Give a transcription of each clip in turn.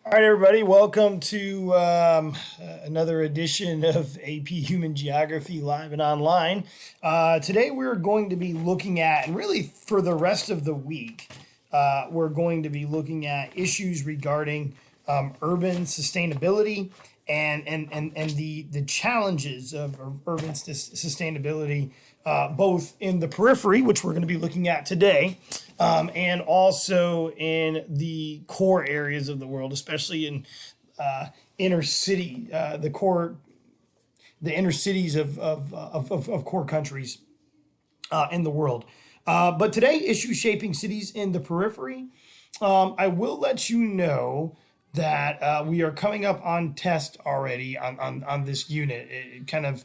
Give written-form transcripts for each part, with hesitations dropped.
All right, everybody, welcome to another edition of AP Human Geography live and online. Today, we're going to be looking at, and really for the rest of the week, we're going to be looking at issues regarding urban sustainability and the challenges of urban sustainability, both in the periphery, which we're going to be looking at today, and also in the core areas of the world, especially in inner city, the inner cities of core countries in the world. But today, issues shaping cities in the periphery. I will let you know that we are coming up on test already on this unit. It kind of,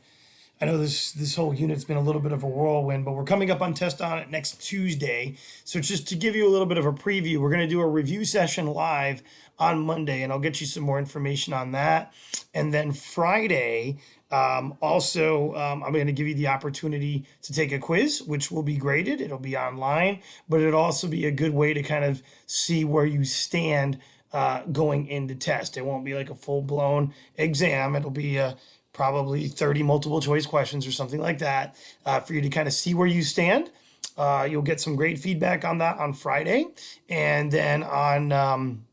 I know this whole unit's been a little bit of a whirlwind, but we're coming up on test on it next Tuesday. So just to give you a little bit of a preview, we're going to do a review session live on Monday, and I'll get you some more information on that. And then Friday, I'm going to give you the opportunity to take a quiz, which will be graded. It'll be online, but it'll also be a good way to kind of see where you stand going into test. It won't be like a full blown exam. It'll be probably 30 multiple choice questions or something like that for you to kind of see where you stand. You'll get some great feedback on that on Friday, and then on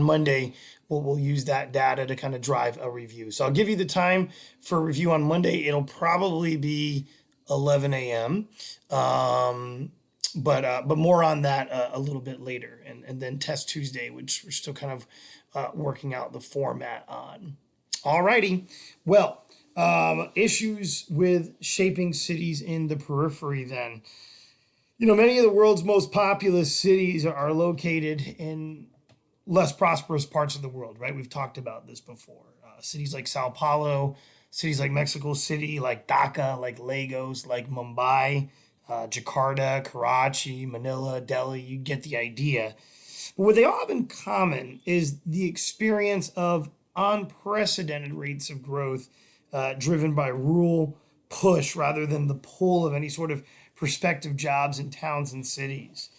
Monday, we'll use that data to kind of drive a review. So I'll give you the time for review on Monday. It'll probably be 11 a.m. But more on that a little bit later, and then test Tuesday, which we're still kind of working out the format on. Alrighty, well, issues with shaping cities in the periphery. Then, many of the world's most populous cities are located in less prosperous parts of the world, right? We've talked about this before. Cities like Sao Paulo, cities like Mexico City, like Dhaka, like Lagos, like Mumbai, Jakarta, Karachi, Manila, Delhi, you get the idea. But what they all have in common is the experience of unprecedented rates of growth driven by rural push rather than the pull of any sort of prospective jobs in towns and cities.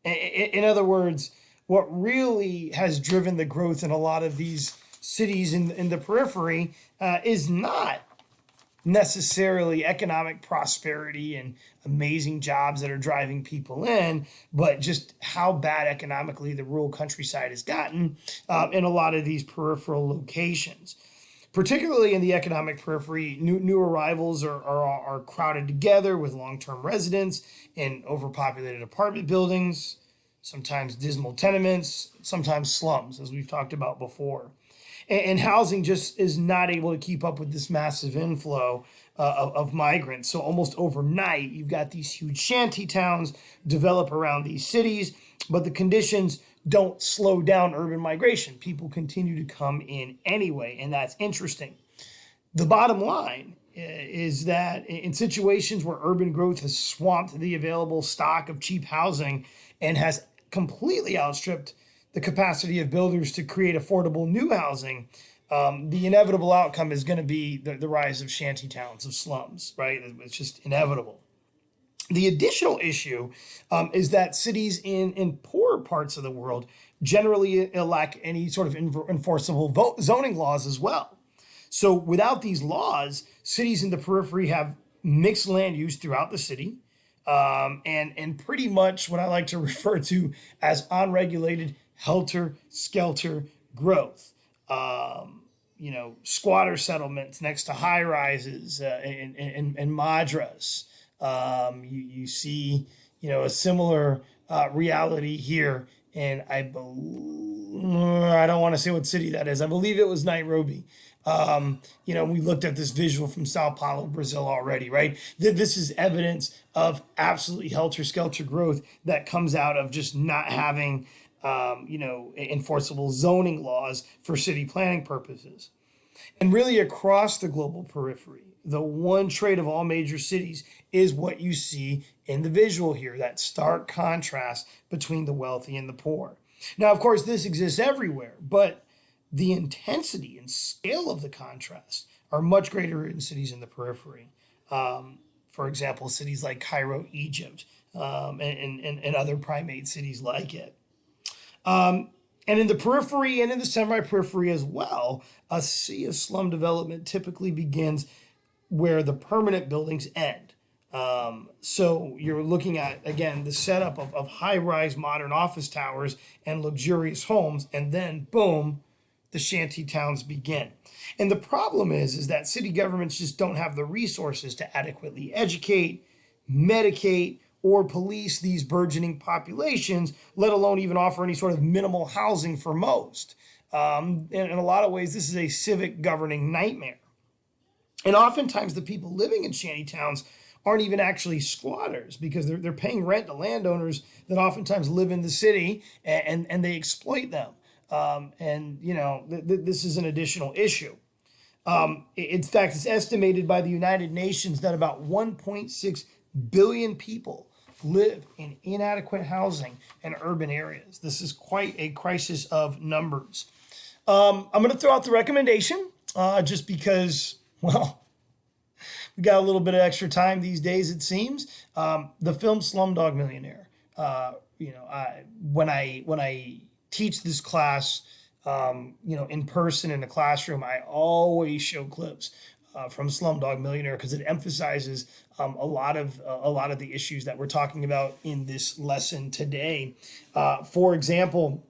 In other words, what really has driven the growth in a lot of these cities in the periphery is not necessarily economic prosperity and amazing jobs that are driving people in, but just how bad economically the rural countryside has gotten in a lot of these peripheral locations. Particularly in the economic periphery, new arrivals are crowded together with long-term residents in overpopulated apartment buildings, sometimes dismal tenements, sometimes slums, as we've talked about before. And housing just is not able to keep up with this massive inflow of migrants. So almost overnight, you've got these huge shanty towns develop around these cities, but the conditions don't slow down urban migration. People continue to come in anyway, and that's interesting. The bottom line is that in situations where urban growth has swamped the available stock of cheap housing and has completely outstripped the capacity of builders to create affordable new housing, the inevitable outcome is going to be the rise of shanty towns, of slums, right? It's just inevitable. The additional issue is that cities in poorer parts of the world generally lack any sort of enforceable zoning laws as well. So without these laws, cities in the periphery have mixed land use throughout the city, and pretty much what I like to refer to as unregulated helter-skelter growth. Squatter settlements next to high rises and madras. You see, a similar reality here, and I don't want to say what city that is. I believe it was Nairobi. We looked at this visual from Sao Paulo, Brazil already, right? This is evidence of absolutely helter-skelter growth that comes out of just not having enforceable zoning laws for city planning purposes. And really across the global periphery, the one trait of all major cities is what you see in the visual here, that stark contrast between the wealthy and the poor. Now, of course, this exists everywhere, but the intensity and scale of the contrast are much greater in cities in the periphery. For example, cities like Cairo, Egypt, and other primate cities like it. And in the periphery and in the semi-periphery as well, a sea of slum development typically begins where the permanent buildings end. So you're looking at, again, the setup of high-rise modern office towers and luxurious homes, and then boom, the shanty towns begin. And the problem is that city governments just don't have the resources to adequately educate, medicate, or police these burgeoning populations, let alone even offer any sort of minimal housing for most. In a lot of ways, this is a civic governing nightmare. And oftentimes, the people living in shanty towns aren't even actually squatters because they're paying rent to landowners that oftentimes live in the city, and they exploit them. And, this is an additional issue. In fact, it's estimated by the United Nations that about 1.6 billion people live in inadequate housing in urban areas. This is quite a crisis of numbers. I'm going to throw out the recommendation just because, well, we got a little bit of extra time these days, it seems. The film Slumdog Millionaire. When I teach this class, in person in the classroom, I always show clips from Slumdog Millionaire because it emphasizes a lot of the issues that we're talking about in this lesson today. For example,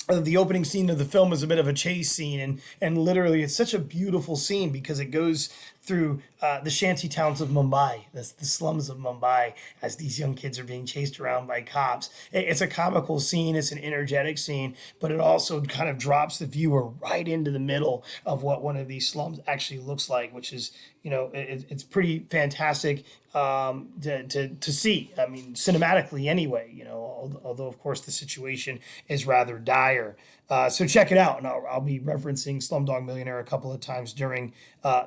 the opening scene of the film is a bit of a chase scene, and literally it's such a beautiful scene because it goes through the shanty towns of Mumbai, the slums of Mumbai, as these young kids are being chased around by cops. It's a comical scene, it's an energetic scene, but it also kind of drops the viewer right into the middle of what one of these slums actually looks like, which is, it's pretty fantastic to see. I mean, cinematically anyway, although of course the situation is rather dire. So check it out, and I'll be referencing Slumdog Millionaire a couple of times during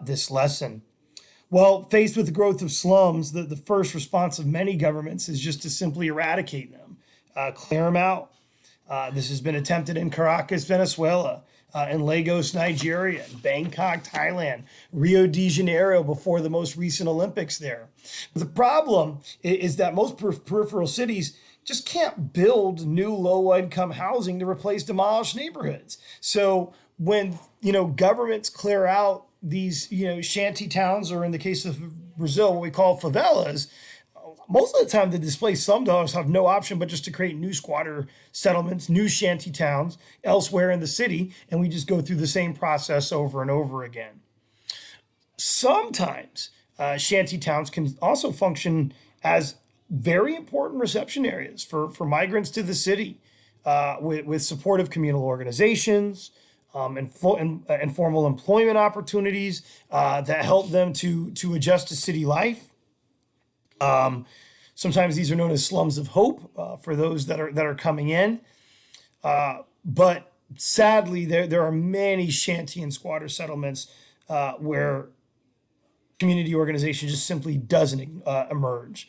this lesson. Well, faced with the growth of slums, the first response of many governments is just to simply eradicate them, clear them out. This has been attempted in Caracas, Venezuela, in Lagos, Nigeria, Bangkok, Thailand, Rio de Janeiro before the most recent Olympics there. But the problem is that most peripheral cities just can't build new low-income housing to replace demolished neighborhoods. So when, governments clear out these, shanty towns, or in the case of Brazil, what we call favelas, most of the time the displaced slumdogs have no option but just to create new squatter settlements, new shanty towns elsewhere in the city, and we just go through the same process over and over again. Sometimes shanty towns can also function as very important reception areas for migrants to the city, with supportive communal organizations, informal employment opportunities that help them to adjust to city life. Sometimes these are known as slums of hope for those that are coming in. But sadly, there are many shanty and squatter settlements where community organization just simply doesn't emerge.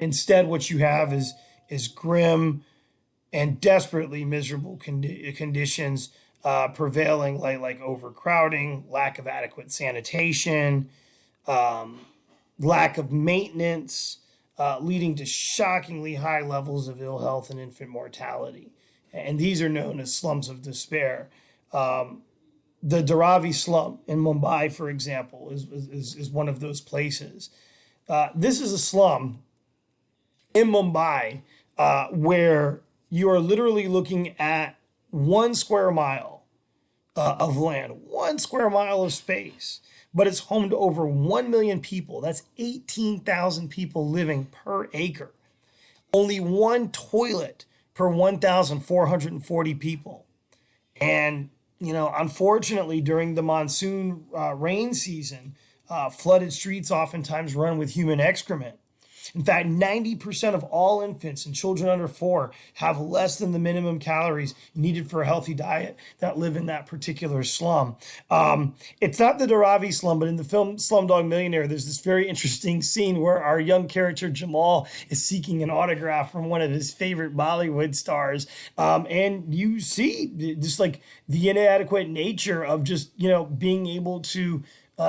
Instead, what you have is grim and desperately miserable conditions prevailing, like overcrowding, lack of adequate sanitation, lack of maintenance, leading to shockingly high levels of ill health and infant mortality. And these are known as slums of despair. The Dharavi slum in Mumbai, for example, is one of those places. This is a slum in Mumbai where you are literally looking at 1 square mile of land, 1 square mile of space, but it's home to over 1 million people. That's 18,000 people living per acre. Only one toilet per 1,440 people. And, unfortunately, during the monsoon rain season, flooded streets oftentimes run with human excrement. In fact, 90% of all infants and children under 4 have less than the minimum calories needed for a healthy diet that live in that particular slum. It's not the Dharavi slum, but in the film Slumdog Millionaire, there's this very interesting scene where our young character Jamal is seeking an autograph from one of his favorite Bollywood stars. And you see just like the inadequate nature of just, being able to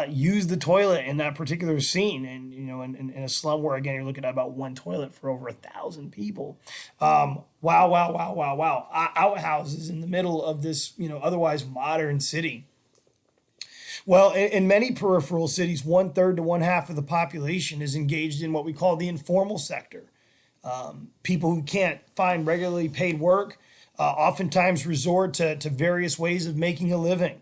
use the toilet in that particular scene. And, in a slum where, again, you're looking at about one toilet for over 1,000 people. Wow, wow, wow, wow, wow. Outhouses in the middle of this, otherwise modern city. Well, in many peripheral cities, one third to one half of the population is engaged in what we call the informal sector. People who can't find regularly paid work oftentimes resort to various ways of making a living,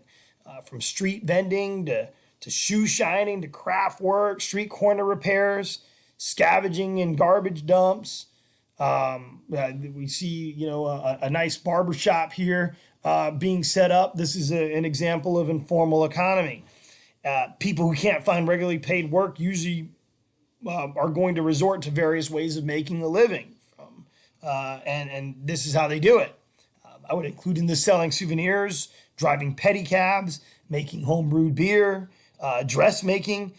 from street vending to shoe shining to craft work, street corner repairs, scavenging in garbage dumps. We see, a nice barber shop here being set up. This is an example of informal economy. People who can't find regularly paid work usually are going to resort to various ways of making a living, and this is how they do it. I would include in this selling souvenirs, driving pedicabs, making homebrewed beer, dressmaking.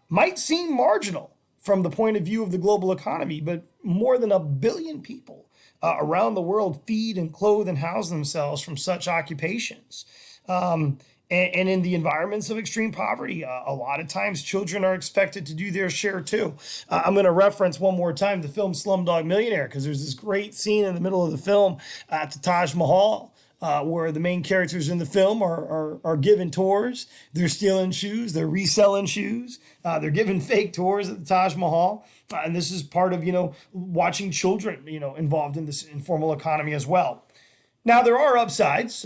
Might seem marginal from the point of view of the global economy, but more than 1 billion people around the world feed and clothe and house themselves from such occupations. And in the environments of extreme poverty, a lot of times children are expected to do their share too. I'm going to reference one more time the film Slumdog Millionaire, because there's this great scene in the middle of the film at the Taj Mahal, where the main characters in the film are given tours. They're stealing shoes, they're reselling shoes, they're giving fake tours at the Taj Mahal. And this is part of, watching children, involved in this informal economy as well. Now, there are upsides.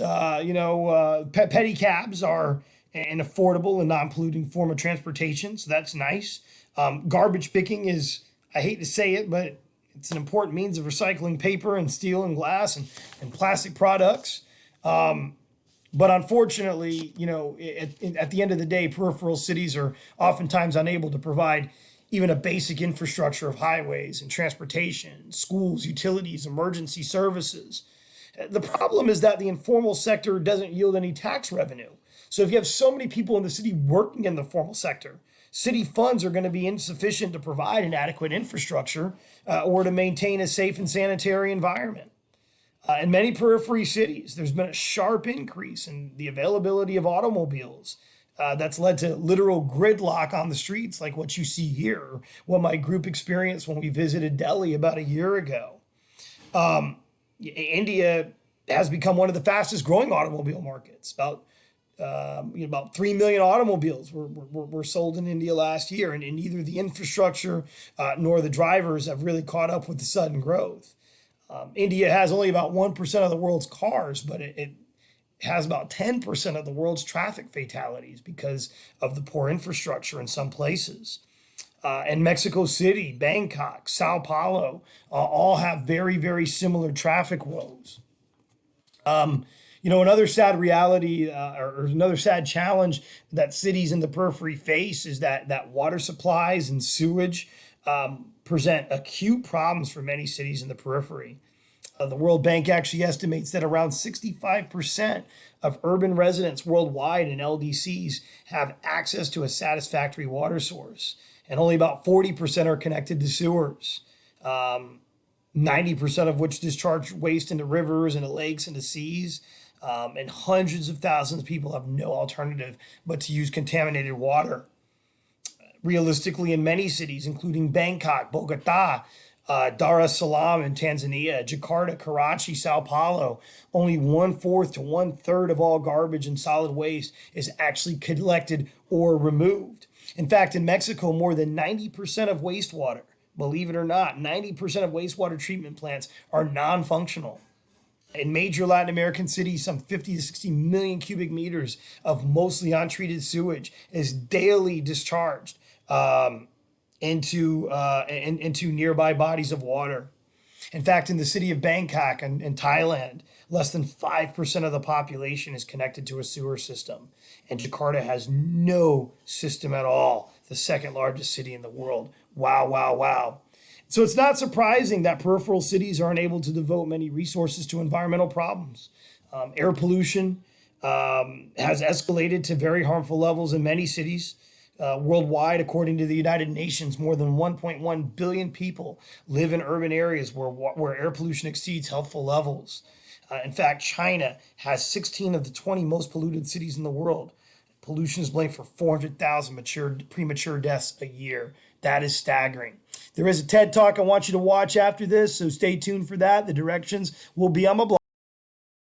Pedicabs are an affordable and non-polluting form of transportation, so that's nice. Garbage picking is, I hate to say it, but it's an important means of recycling paper and steel and glass and plastic products. But unfortunately, at the end of the day, peripheral cities are oftentimes unable to provide even a basic infrastructure of highways and transportation, schools, utilities, emergency services. The problem is that the informal sector doesn't yield any tax revenue. So if you have so many people in the city working in the formal sector, city funds are going to be insufficient to provide an adequate infrastructure or to maintain a safe and sanitary environment. In many periphery cities, there's been a sharp increase in the availability of automobiles. That's led to literal gridlock on the streets, like what you see here, what my group experienced when we visited Delhi about a year ago. India has become one of the fastest growing automobile markets. About 3 million automobiles were sold in India last year, and neither the infrastructure nor the drivers have really caught up with the sudden growth. India has only about 1% of the world's cars, but it has about 10% of the world's traffic fatalities because of the poor infrastructure in some places. And Mexico City, Bangkok, Sao Paulo, all have very, very similar traffic woes. Another sad reality or another sad challenge that cities in the periphery face is that water supplies and sewage present acute problems for many cities in the periphery. The World Bank actually estimates that around 65% of urban residents worldwide in LDCs have access to a satisfactory water source, and only about 40% are connected to sewers. 90% of which discharge waste into rivers, into lakes, into seas. And hundreds of thousands of people have no alternative but to use contaminated water. Realistically, in many cities, including Bangkok, Bogota, Dar es Salaam in Tanzania, Jakarta, Karachi, Sao Paulo, only 1/4 to 1/3 of all garbage and solid waste is actually collected or removed. In fact, in Mexico, more than 90% of wastewater, believe it or not, 90% of wastewater treatment plants are non-functional. In major Latin American cities, some 50 to 60 million cubic meters of mostly untreated sewage is daily discharged into nearby bodies of water. In fact, in the city of Bangkok in Thailand, less than 5% of the population is connected to a sewer system. And Jakarta has no system at all, the second largest city in the world. Wow, wow, wow. So it's not surprising that peripheral cities are unable to devote many resources to environmental problems. Air pollution has escalated to very harmful levels in many cities. Worldwide, according to the United Nations, more than 1.1 billion people live in urban areas where air pollution exceeds healthful levels. In fact, China has 16 of the 20 most polluted cities in the world. Pollution is blamed for 400,000 premature deaths a year. That is staggering. There is a TED Talk I want you to watch after this, so stay tuned for that. The directions will be on my blog.